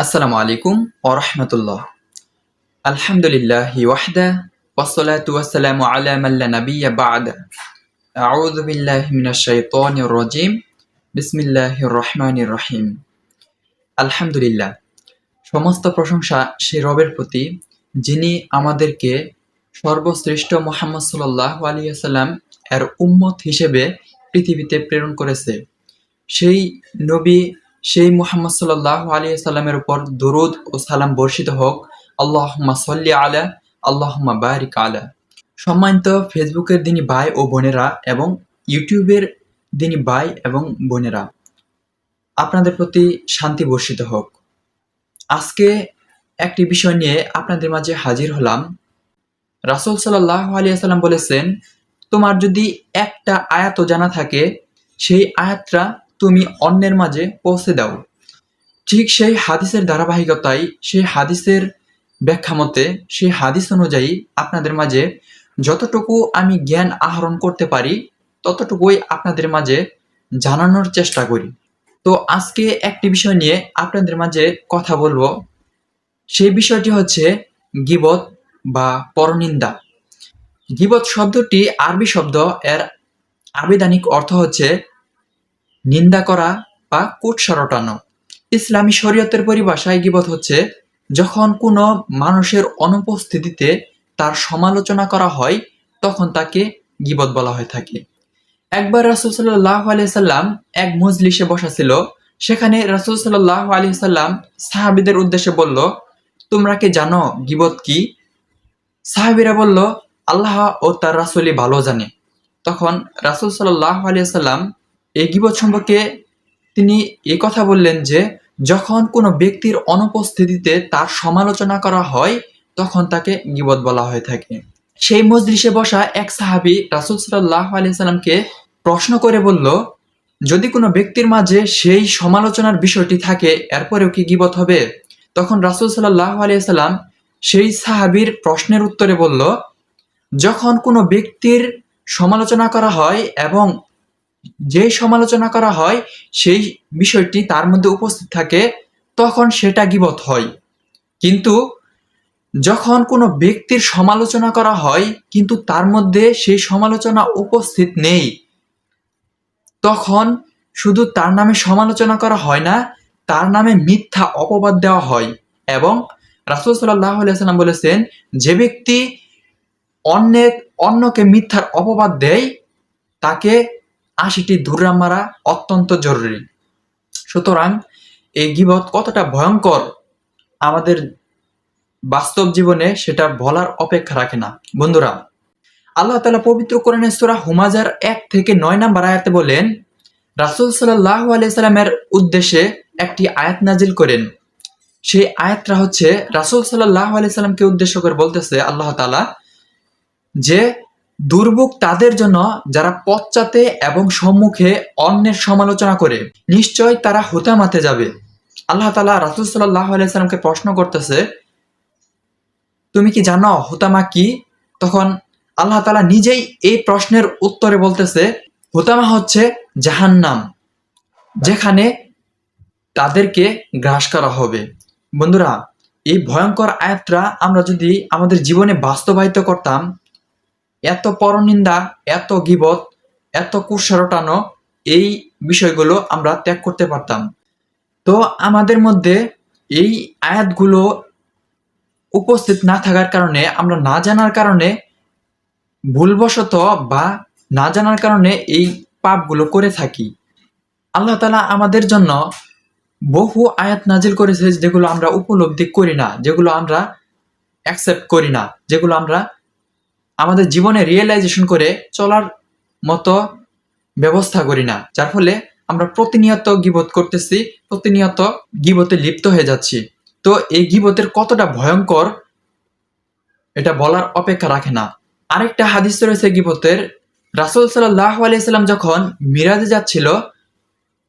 আসসালামু আলাইকুম ওয়া রাহমাতুল্লাহ। আলহামদুলিল্লাহি ওয়াহদা ওয়াসসালাতু ওয়াসসালামু আলা মান লা নাবিয়্যা বা'দা। আউযু বিল্লাহি মিনাশ শাইতানির রাজীম। বিসমিল্লাহির রহমানির রহিম। আলহামদুলিল্লাহ, সমস্ত প্রশংসা সেই রবের প্রতি যিনি আমাদেরকে সর্বশ্রেষ্ঠ মুহাম্মদ সাল্লাল্লাহু আলাইহি ওয়াসাল্লাম এর উম্মত হিসেবে পৃথিবীতে প্রেরণ করেছে। সেই নবী, সেই মুহাম্মদ সাল্লাল্লাহু আলাইহি সাল্লামের উপর দরুদ ও সালাম বর্ষিত হোক। আল্লাহুম্মা সাল্লি আলা, আল্লাহুম্মা বারিক আলা। সম্মানিত ফেসবুকের দিনী ভাই ও বোনেরা এবং ইউটিউবের দিনী ভাই এবং বোনেরা, আপনাদের প্রতি শান্তি বর্ষিত হোক। আজকে একটি বিষয় নিয়ে আপনাদের মাঝে হাজির হলাম। রাসূল সাল্লাল্লাহু আলাইহি সাল্লাম বলেছেন, তোমার যদি একটা আয়াতও জানা থাকে, সেই আয়াতটা তুমি অন্যের মাঝে পৌঁছে দাও। ঠিক সেই হাদিসের ধারাবাহিকতায়, সেই হাদিসের ব্যাখ্যা মতে, সেই হাদিস অনুযায়ী আপনাদের মাঝে যতটুকু আমি জ্ঞান আহরণ করতে পারি ততটুকুই আপনাদের মাঝে জানানোর চেষ্টা করি। তো আজকে একটি বিষয় নিয়ে আপনাদের মাঝে কথা বলবো। সেই বিষয়টি হচ্ছে গীবত বা পরনিন্দা। গীবত শব্দটি আরবি শব্দ, এর আবিধানিক অর্থ হচ্ছে নিন্দা করা বা কুৎসা রটানো। ইসলামী শরীয়তের পরিভাষায় গীবত হচ্ছে যখন কোনো মানুষের অনুপস্থিতিতে তার সমালোচনা করা হয়, তখন তাকে গীবত বলা হয়ে থাকে। একবার রাসূল সাল্লাল্লাহু আলাইহি সাল্লাম এক মজলিসে বসা ছিল। সেখানে রাসূল সাল্লাল্লাহু আলাইহি সাল্লাম সাহাবীদের উদ্দেশ্যে বলল, তোমরা কি জানো গীবত কি? সাহাবীরা বলল, আল্লাহ ও তার রাসূলই ভালো জানে। তখন রাসূল সাল্লাল্লাহু আলাইহি সাল্লাম এই গীবত সম্পর্কে তিনি এই কথা বললেন যে, যখন কোনো ব্যক্তির অনুপস্থিতিতে তার সমালোচনা করা হয়, তখন তাকে গীবত বলা হয়ে থাকে। সেই মজলিসে বসা এক সাহাবী রাসূল সাল্লাল্লাহু আলাইহি সাল্লামকে প্রশ্ন করে বলল, যদি কোনো ব্যক্তির মাঝে সেই সমালোচনার বিষয়টি থাকে, এরপরেও কি গীবত হবে? তখন রাসূল সাল্লাল্লাহু আলাইহি সাল্লাম সেই সাহাবীর প্রশ্নের উত্তরে বলল, যখন কোনো ব্যক্তির সমালোচনা করা হয় এবং যে সমালোচনা করা হয় সেই বিষয়টি তার মধ্যে উপস্থিত থাকে, তখন সেটা গীবত হয়। কিন্তু যখন কোনো ব্যক্তির সমালোচনা করা হয় কিন্তু তার মধ্যে সেই সমালোচনা উপস্থিত নেই, তখন শুধু তার নামে সমালোচনা করা হয় না, তার নামে মিথ্যা অপবাদ দেওয়া হয়। এবং রাসূল সাল্লাল্লাহু আলাইহি সাল্লাম বলেছেন, যে ব্যক্তি অন্যকে মিথ্যার অপবাদ দেয়, তাকে ৮০টি ধুররাম মারা অত্যন্ত জরুরি। সুতরাং এই গীবত কতটা ভয়ঙ্কর আমাদের বাস্তব জীবনে সেটা বলার অপেক্ষা রাখে না। বন্ধুরা, আল্লাহ তাআলা পবিত্র কোরআনে সূরা হুমাযার ১ থেকে ৯ নম্বর আয়াতে বলেন, রাসূল সাল্লাল্লাহু আলাইহি সাল্লামের উদ্দেশ্যে একটি আয়াত নাজিল করেন। সেই আয়াতটা হচ্ছে রাসূল সাল্লাল্লাহু আলাইহি সাল্লামকে উদ্দেশ্য করে বলতেছে আল্লাহ তাআলা যে, দুর্ভোগ তাদের জন্য যারা পশ্চাতে এবং সম্মুখে অন্যের সমালোচনা করে, নিশ্চয় তারা হুতামাতে যাবে। আল্লাহ তাআলা রাসূল সাল্লাল্লাহু আলাইহি সাল্লামকে প্রশ্ন করতেছে, তুমি কি জানো হুতামা কি? তখন আল্লাহ তাআলা নিজেই এই প্রশ্নের উত্তরে বলতেছে, হুতামা হচ্ছে জাহান্নাম, যেখানে তাদেরকে গ্রাস করা হবে। বন্ধুরা, এই ভয়ঙ্কর আয়াতটা আমরা যদি আমাদের জীবনে বাস্তবায়িত করতাম, এত পরনিন্দা, এত গীবত, এত কুৎসা রটানো, এই বিষয়গুলো আমরা ত্যাগ করতে পারতাম। তো আমাদের মধ্যে এই আয়াতগুলো উপস্থিত না থাকার কারণে, আমরা না জানার কারণে, ভুলবশত বা না জানার কারণে এই পাপগুলো করে থাকি। আল্লাহ তাআলা আমাদের জন্য বহু আয়াত নাজিল করেছে যেগুলো আমরা উপলব্ধি করি না, যেগুলো আমরা অ্যাকসেপ্ট করি না, যেগুলো আমরা আমাদের জীবনে রিয়েলাইজেশন করে চলার মতো ব্যবস্থা করি না, যার ফলে আমরা প্রতিনিয়ত গীবত করতেছি, প্রতিনিয়ত গীবতে লিপ্ত হয়ে যাচ্ছি। তো এই গীবতের কতটা ভয়ঙ্কর এটা বলার অপেক্ষা রাখে না। আরেকটা হাদিস রয়েছে গীবতের। রাসূল সাল্লাল্লাহু আলাইহি সাল্লাম যখন মিরাজে যাচ্ছিল,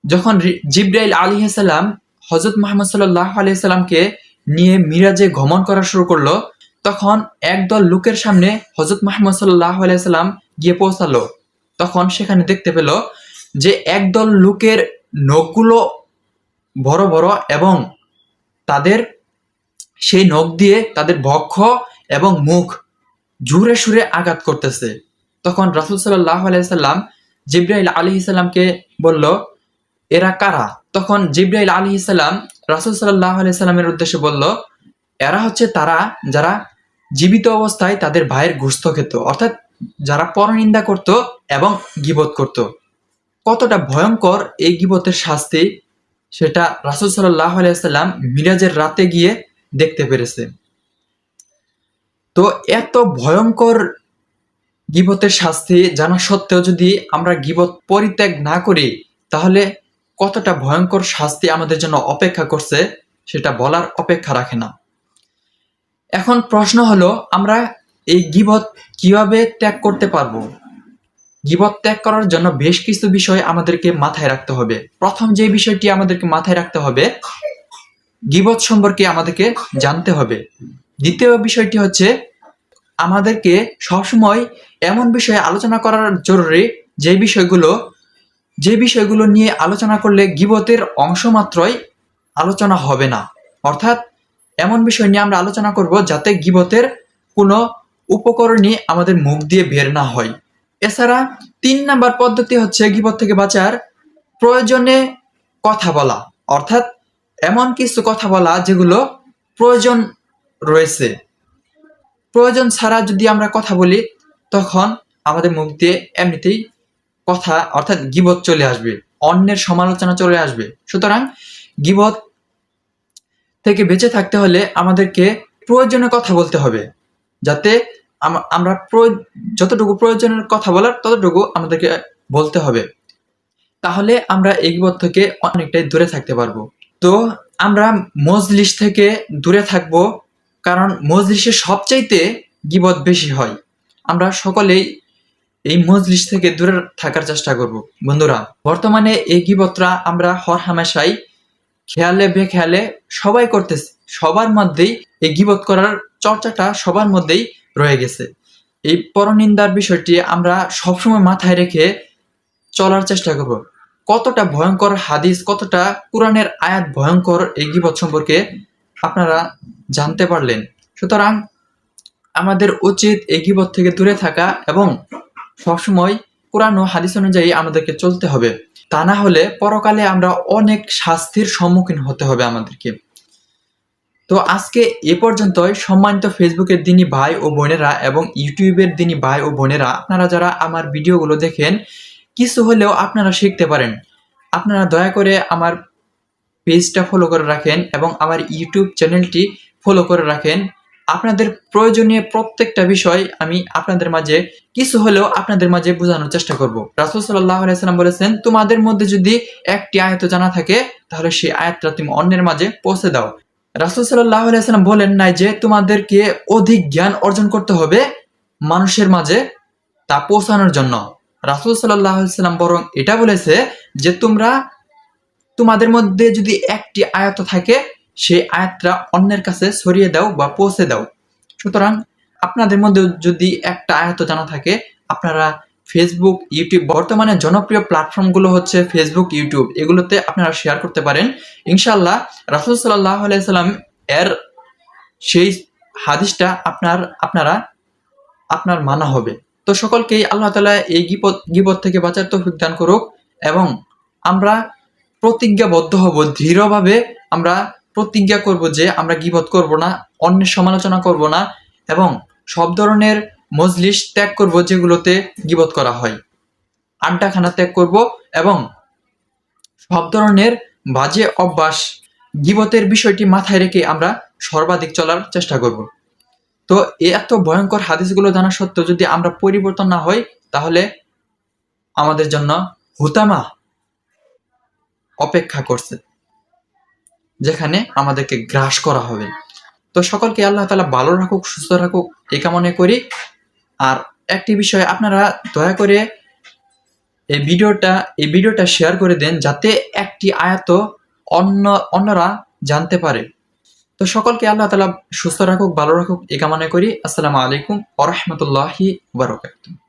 যখন জিবরাইল আলাইহিস সালাম হযরত মুহাম্মদ সাল্লাল্লাহু আলাইহি সাল্লামকে নিয়ে মিরাজে গমন করা শুরু করলো, তখন একদল লোকের সামনে হযরত মুহাম্মদ সাল্লাল্লাহু আলাইহি সাল্লাম গিয়ে পৌঁছালো। তখন সেখানে দেখতে পেল যে একদল লোকের নখগুলো বড় বড় এবং তাদের সেই নখ দিয়ে তাদের বক্ষ এবং মুখ জোরে সুরে আঘাত করতেছে। তখন রাসূল সাল্লাল্লাহু আলাইহি সাল্লাম জিবরাইল আলাইহিস সালামকে বলল, এরা কারা? তখন জিবরাইল আলাইহিস সালাম রাসূল সাল্লাল্লাহু আলাইহি সাল্লামের উদ্দেশ্যে বলল, এরা হচ্ছে তারা যারা জীবিত অবস্থায় তাদের ভাইয়ের গোশত খেত, অর্থাৎ যারা পরনিন্দা করত এবং গীবত করত। কতটা ভয়ঙ্কর এই গীবতের শাস্তি সেটা রাসূল সাল্লাল্লাহু আলাইহি সাল্লাম মিরাজের রাতে গিয়ে দেখতে পেরেছে। তো এত ভয়ঙ্কর গীবতের শাস্তি জানা সত্ত্বেও যদি আমরা গীবত পরিত্যাগ না করি, তাহলে কতটা ভয়ঙ্কর শাস্তি আমাদের জন্য অপেক্ষা করছে সেটা বলার অপেক্ষা রাখে না। এখন প্রশ্ন হলো, আমরা এই গীবত কিভাবে ত্যাগ করতে পারবো? গীবত ত্যাগ করার জন্য বেশ কিছু বিষয় আমাদেরকে মাথায় রাখতে হবে। প্রথম যে বিষয়টি আমাদেরকে মাথায় রাখতে হবে, গীবত সম্পর্কে আমাদেরকে জানতে হবে। দ্বিতীয় বিষয়টি হচ্ছে, আমাদেরকে সবসময় এমন বিষয়ে আলোচনা করার জরুরি যে বিষয়গুলো নিয়ে আলোচনা করলে গীবতের অংশ মাত্রই আলোচনা হবে না। অর্থাৎ এমন বিষয় নিয়ে আমরা আলোচনা করব যাতে গীবতের কোনো উপকরণই আমাদের মুখ দিয়ে বের না হয়। এছাড়া 3 নাম্বার পদ্ধতি হচ্ছে গীবত থেকে বাঁচার প্রয়োজনে কথা বলা, অর্থাৎ এমন কিছু কথা বলা যেগুলো প্রয়োজন রয়েছে। প্রয়োজন ছাড়া যদি আমরা কথা বলি, তখন আমাদের মুখ দিয়ে এমনিতেই কথা অর্থাৎ গীবত চলে আসবে, অন্যের সমালোচনা চলে আসবে। সুতরাং গীবত থেকে বেঁচে থাকতে হলে আমাদেরকে প্রয়োজনে কথা বলতে হবে, যাতে আমরা যতটুকু প্রয়োজনের কথা বলার ততটুকু আমাদেরকে বলতে হবে। তাহলে আমরা এই গীবত থেকে অনেকটাই দূরে থাকতে পারবো। তো আমরা মজলিস থেকে দূরে থাকবো, কারণ মজলিসে সবচাইতে গীবত বেশি হয়। আমরা সকলেই এই মজলিস থেকে দূরে থাকার চেষ্টা করব। বন্ধুরা, বর্তমানে এই গীবতটা আমরা হরহামেশাই খেয়ালে বেখেয়ালে সবাই করতেছি। সবার মধ্যেই এই গীবত করার চর্চাটা সবার মধ্যেই রয়ে গেছে। এই পরনিন্দার বিষয়টি আমরা সবসময় মাথায় রেখে চলার চেষ্টা করব। কতটা ভয়ঙ্কর হাদিস, কতটা কোরআনের আয়াত ভয়ঙ্কর এই গীবত সম্পর্কে আপনারা জানতে পারলেন। সুতরাং আমাদের উচিত এই গীবত থেকে দূরে থাকা এবং সবসময় কোরআন ও হাদিস অনুযায়ী আমাদেরকে চলতে হবে। তা না হলে পরকালে আমরা অনেক শাস্তির সম্মুখীন হতে হবে আমাদেরকে। তো আজকে এ পর্যন্তই। সম্মানিত ফেসবুকের দিনী ভাই ও বোনেরা এবং ইউটিউবের দিনী ভাই ও বোনেরা, আপনারা যারা আমার ভিডিওগুলো দেখেন, কিছু হলেও আপনারা শিখতে পারেন। আপনারা দয়া করে আমার পেজটা ফলো করে রাখেন এবং আমার ইউটিউব চ্যানেলটি ফলো করে রাখেন। আপনাদের প্রয়োজনীয় প্রত্যেকটা বিষয় আমি আপনাদের মাঝে কিছু হলেও আপনাদের মাঝে বোঝানোর চেষ্টা করব। রাসূল সাল্লাল্লাহু আলাইহি সাল্লাম বলেছেন, তোমাদের মধ্যে যদি একটি আয়াত জানা থাকে, তাহলে সেই আয়াতটা তুমি অন্যের মাঝে পৌঁছে দাও। রাসূল সাল্লাল্লাহু আলাইহি সাল্লাম বলেন নাই যে তোমাদেরকে অধিক জ্ঞান অর্জন করতে হবে মানুষের মাঝে তা পৌঁছানোর জন্য। রাসূল সাল্লাল্লাহু আলাইহি সাল্লাম বরং এটা বলেছে যে তোমাদের মধ্যে যদি একটি আয়াত থাকে, সেই আয়াতটা অন্যের কাছে ছড়িয়ে দাও বা পৌঁছে দাও। সুতরাং আপনাদের মধ্যে যদি একটা আয়াত জানা থাকে, আপনারা ফেসবুক, ইউটিউব, বর্তমানে জনপ্রিয় প্ল্যাটফর্মগুলো হচ্ছে ফেসবুক, ইউটিউব, এগুলোতে আপনারা শেয়ার করতে পারেন। ইনশাআল্লাহ রাসূল সাল্লাল্লাহু আলাইহি সাল্লাম এর সেই হাদিসটা আপনার মানা হবে। তো সকলকেই আল্লাহ তাআলা এই গীবত থেকে বাঁচার তৌফিক দান করুক এবং আমরা প্রতিজ্ঞাবদ্ধ হব, দৃঢ়ভাবে আমরা প্রতিজ্ঞা করব যে আমরা গীবত করব না, অন্যের সমালোচনা করব না এবং সব ধরনের মজলিস ত্যাগ করব যেগুলোতে গীবত করা হয়। আড্ডাখানা ত্যাগ করব এবং সব ধরনের বাজে অভ্যাস, গীবতের বিষয়টি মাথায় রেখে আমরা সর্বাধিক চলার চেষ্টা করব। তো এত ভয়ঙ্কর হাদিসগুলো জানা সত্ত্বেও যদি আমরা পরিবর্তন না হই, তাহলে আমাদের জন্য হুতামা অপেক্ষা করছে, যেখানে আমাদেরকে গ্রাস করা হবে। তো সকলকে আল্লাহ তাআলা ভালো রাখুক, সুস্থ রাখুক, এই কামনা করি। আর একটি বিষয়, আপনারা দয়া করে এই ভিডিওটা শেয়ার করে দেন, যাতে একটি আয়াত অন্যরা জানতে পারে। তো সকলকে আল্লাহ তাআলা সুস্থ রাখুক, ভালো রাখুক, এই কামনা করি। আসসালামু আলাইকুম ওয়া রাহমাতুল্লাহি ওয়া বারাকাতুহু।